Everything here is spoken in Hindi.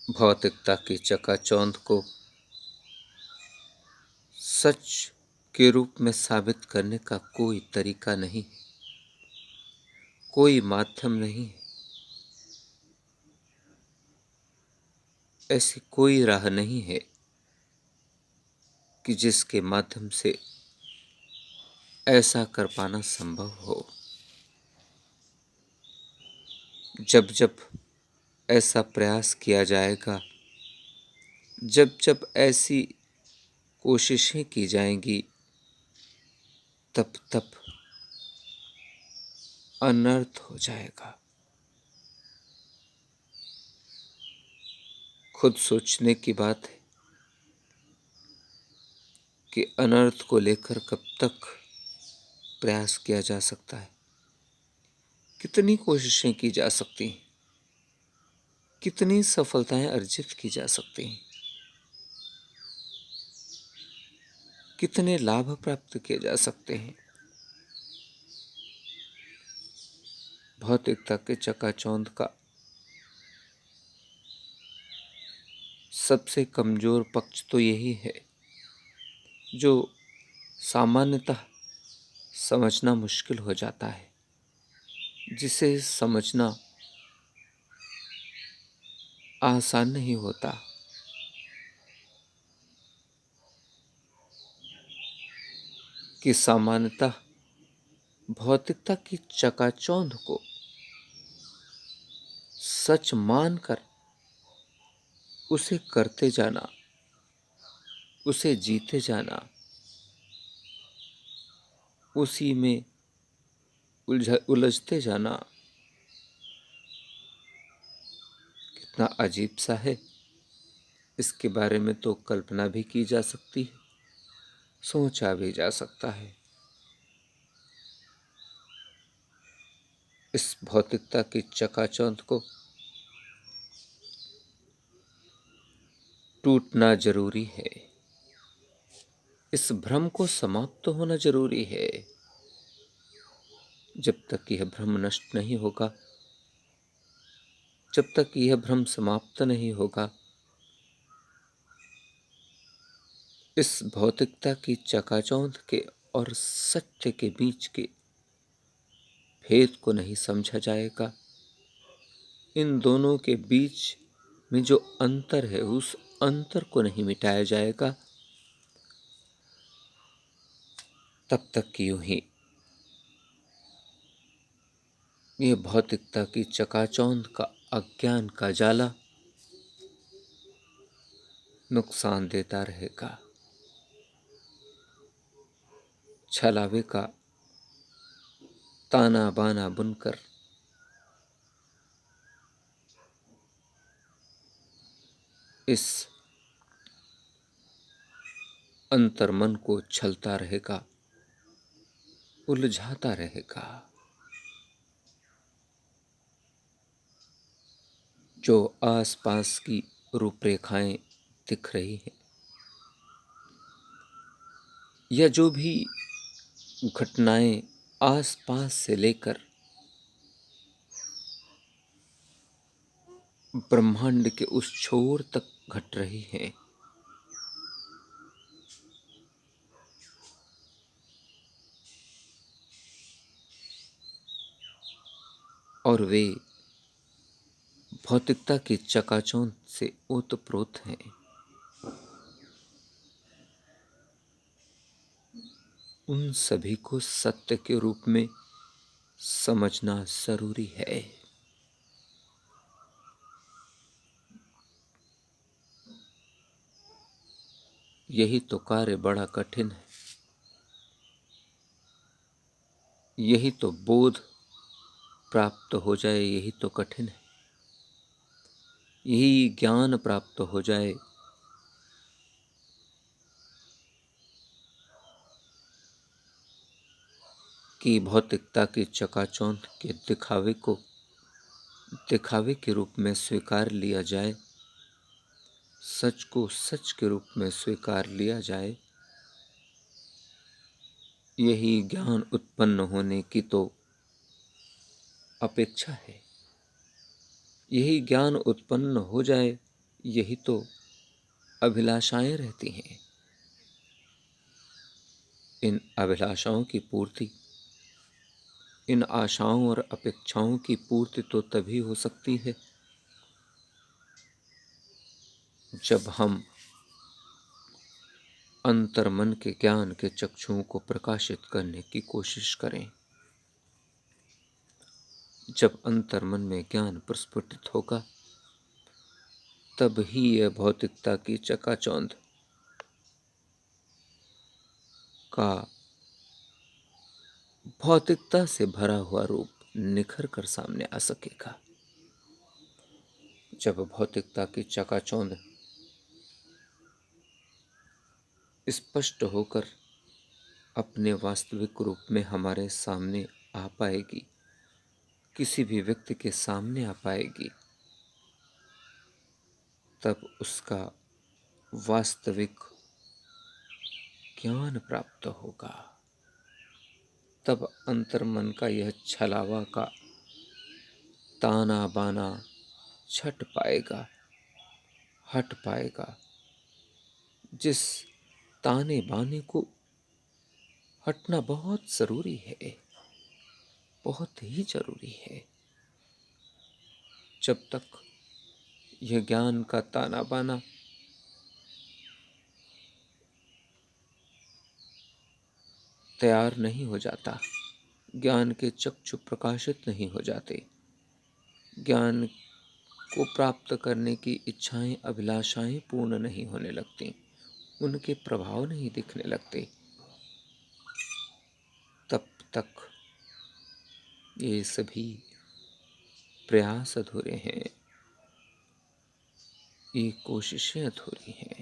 भौतिकता की चकाचौंध को सच के रूप में साबित करने का कोई तरीका नहीं, कोई माध्यम नहीं, ऐसी कोई राह नहीं है कि जिसके माध्यम से ऐसा कर पाना संभव हो। जब जब ऐसा प्रयास किया जाएगा, जब जब ऐसी कोशिशें की जाएंगी, तब तब अनर्थ हो जाएगा। खुद सोचने की बात है कि अनर्थ को लेकर कब तक प्रयास किया जा सकता है, कितनी कोशिशें की जा सकती हैं, कितनी सफलताएं अर्जित की जा सकती हैं, कितने लाभ प्राप्त किए जा सकते हैं। भौतिकता के चकाचौंध का सबसे कमजोर पक्ष तो यही है जो सामान्यतः समझना मुश्किल हो जाता है, जिसे समझना आसान नहीं होता। कि सामान्यतः भौतिकता की चकाचौंध को सच मानकर उसे करते जाना, उसे जीते जाना, उसी में उलझते जाना कितना अजीब सा है। इसके बारे में तो कल्पना भी की जा सकती है, सोचा भी जा सकता है। इस भौतिकता की चकाचौंध को टूटना जरूरी है, इस भ्रम को समाप्त होना जरूरी है। जब तक यह भ्रम नष्ट नहीं होगा, जब तक यह भ्रम समाप्त नहीं होगा, इस भौतिकता की चकाचौंध के और सत्य के बीच के भेद को नहीं समझा जाएगा। इन दोनों के बीच में जो अंतर है, उस अंतर को नहीं मिटाया जाएगा, तब तक यूं ही ये भौतिकता की चकाचौंध का अज्ञान का जाला नुकसान देता रहेगा। छलावे का ताना बाना बुनकर इस अंतर्मन को छलता रहेगा, उलझाता रहेगा। जो आसपास की रूपरेखाएं दिख रही हैं, या जो भी घटनाएं आसपास से लेकर ब्रह्मांड के उस छोर तक घट रही हैं, और वे भौतिकता की चकाचौंध से ओतप्रोत हैं, उन सभी को सत्य के रूप में समझना जरूरी है। यही तो कार्य बड़ा कठिन है, यही तो बोध प्राप्त हो जाए, यही तो कठिन है। यही ज्ञान प्राप्त हो जाए, कि भौतिकता की चकाचौंध के दिखावे के रूप में स्वीकार लिया जाए, सच को सच के रूप में स्वीकार लिया जाए। यही ज्ञान उत्पन्न होने की तो अपेक्षा है। यही ज्ञान उत्पन्न हो जाए, यही तो अभिलाषाएं रहती हैं। इन अभिलाषाओं की पूर्ति, इन आशाओं और अपेक्षाओं की पूर्ति तो तभी हो सकती है जब हम अंतर्मन के ज्ञान के चक्षुओं को प्रकाशित करने की कोशिश करें। जब अंतर्मन में ज्ञान प्रस्फुटित होगा, तब ही यह भौतिकता की चकाचौंध का भौतिकता से भरा हुआ रूप निखर कर सामने आ सकेगा। जब भौतिकता की चकाचौंध स्पष्ट होकर अपने वास्तविक रूप में हमारे सामने आ पाएगी, किसी भी व्यक्ति के सामने आ पाएगी, तब उसका वास्तविक ज्ञान प्राप्त होगा। तब अंतर्मन का यह छलावा का ताना बाना छट पाएगा, हट पाएगा। जिस ताने बाने को हटना बहुत जरूरी है, बहुत ही जरूरी है। जब तक यह ज्ञान का ताना बाना तैयार नहीं हो जाता, ज्ञान के चक्षु प्रकाशित नहीं हो जाते, ज्ञान को प्राप्त करने की इच्छाएं, अभिलाषाएं पूर्ण नहीं होने लगती, उनके प्रभाव नहीं दिखने लगते, तब तक ये सभी प्रयास अधूरे हैं, ये कोशिशें अधूरी हैं।